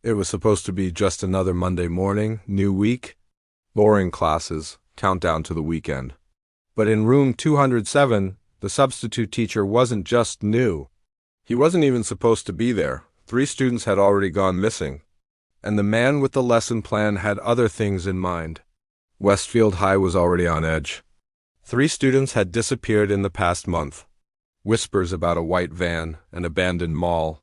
It was supposed to be just another Monday morning, new week, boring classes, countdown to the weekend. But in room 207, the substitute teacher wasn't just new. He wasn't even supposed to be there. 3 students had already gone missing. And the man with the lesson plan had other things in mind. Westfield High was already on edge. 3 students had disappeared in the past month. Whispers about a white van, an abandoned mall.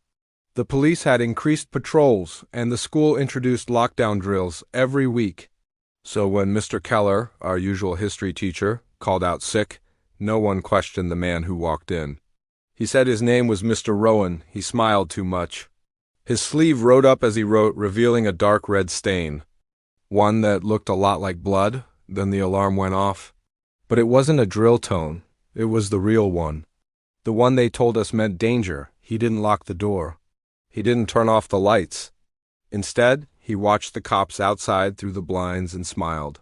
The police had increased patrols, and the school introduced lockdown drills every week. So when Mr. Keller, our usual history teacher, called out sick, no one questioned the man who walked in. He said his name was Mr. Rowan. He smiled too much. His sleeve rode up as he wrote, revealing a dark red stain. One that looked a lot like blood. Then the alarm went off. But it wasn't a drill tone. It was the real one. The one they told us meant danger. He didn't lock the door. He didn't turn off the lights. Instead, he watched the cops outside through the blinds and smiled.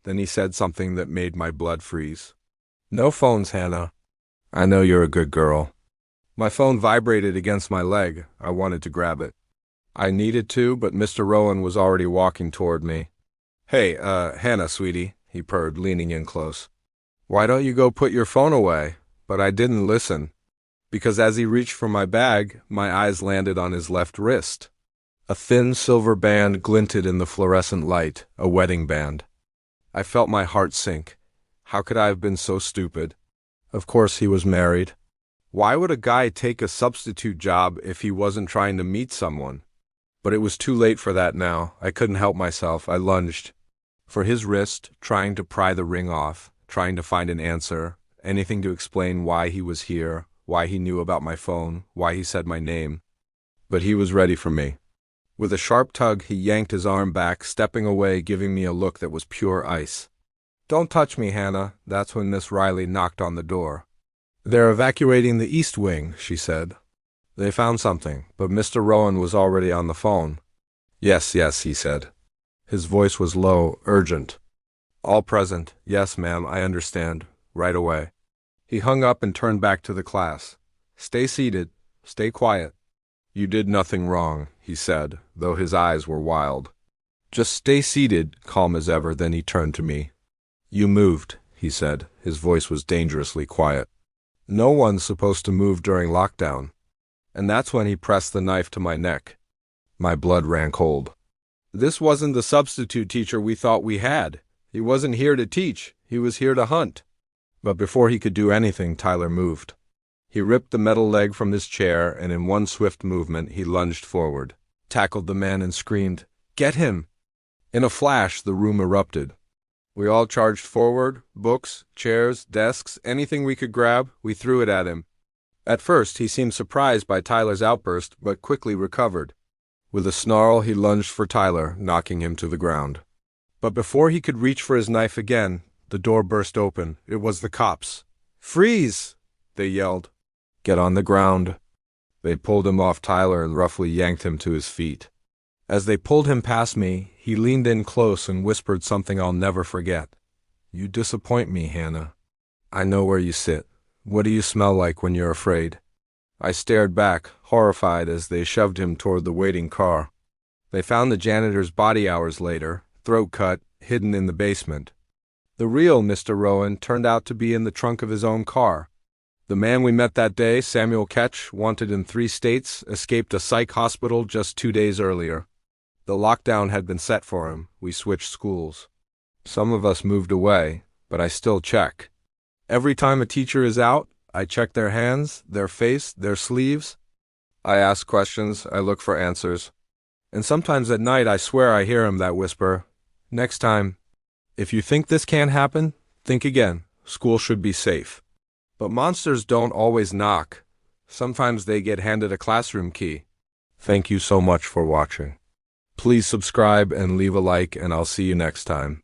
Then he said something that made my blood freeze. "No phones, Hannah. I know you're a good girl." My phone vibrated against my leg. I wanted to grab it. I needed to, but Mr. Rowan was already walking toward me. "Hey, Hannah, sweetie," he purred, leaning in close. "Why don't you go put your phone away?" But I didn't listen. Because as he reached for my bag, my eyes landed on his left wrist. A thin silver band glinted in the fluorescent light, a wedding band. I felt my heart sink. How could I have been so stupid? Of course he was married. Why would a guy take a substitute job if he wasn't trying to meet someone? But it was too late for that now. I couldn't help myself. I lunged for his wrist, trying to pry the ring off, trying to find an answer, anything to explain why he was here, why he knew about my phone, why he said my name. But he was ready for me. With a sharp tug, he yanked his arm back, stepping away, giving me a look that was pure ice. "Don't touch me, Hannah." That's when Miss Riley knocked on the door. "They're evacuating the East Wing," she said. They found something, but Mr. Rowan was already on the phone. Yes, he said. His voice was low, urgent. "All present. Yes, ma'am, I understand. Right away." He hung up and turned back to the class. "Stay seated. Stay quiet." "You did nothing wrong," he said, though his eyes were wild. "Just stay seated," calm as ever. Then he turned to me. "You moved," he said. His voice was dangerously quiet. "No one's supposed to move during lockdown." And that's when he pressed the knife to my neck. My blood ran cold. This wasn't the substitute teacher we thought we had. He wasn't here to teach. He was here to hunt. But before he could do anything, Tyler moved. He ripped the metal leg from his chair, and in one swift movement, he lunged forward, tackled the man, and screamed, "Get him!" In a flash, the room erupted. We all charged forward, books, chairs, desks, anything we could grab, we threw it at him. At first, he seemed surprised by Tyler's outburst, but quickly recovered. With a snarl, he lunged for Tyler, knocking him to the ground. But before he could reach for his knife again, the door burst open. It was the cops. "Freeze!" they yelled. "Get on the ground." They pulled him off Tyler and roughly yanked him to his feet. As they pulled him past me, he leaned in close and whispered something I'll never forget. "You disappoint me, Hannah. I know where you sit. What do you smell like when you're afraid?" I stared back, horrified, as they shoved him toward the waiting car. They found the janitor's body hours later, throat cut, hidden in the basement. The real Mr. Rowan turned out to be in the trunk of his own car. The man we met that day, Samuel Ketch, wanted in 3 states, escaped a psych hospital just 2 days earlier. The lockdown had been set for him. We switched schools. Some of us moved away, but I still check. Every time a teacher is out, I check their hands, their face, their sleeves. I ask questions, I look for answers. And sometimes at night I swear I hear him that whisper, "Next time, if you think this can't happen, think again. School should be safe." But monsters don't always knock. Sometimes they get handed a classroom key. Thank you so much for watching. Please subscribe and leave a like, and I'll see you next time.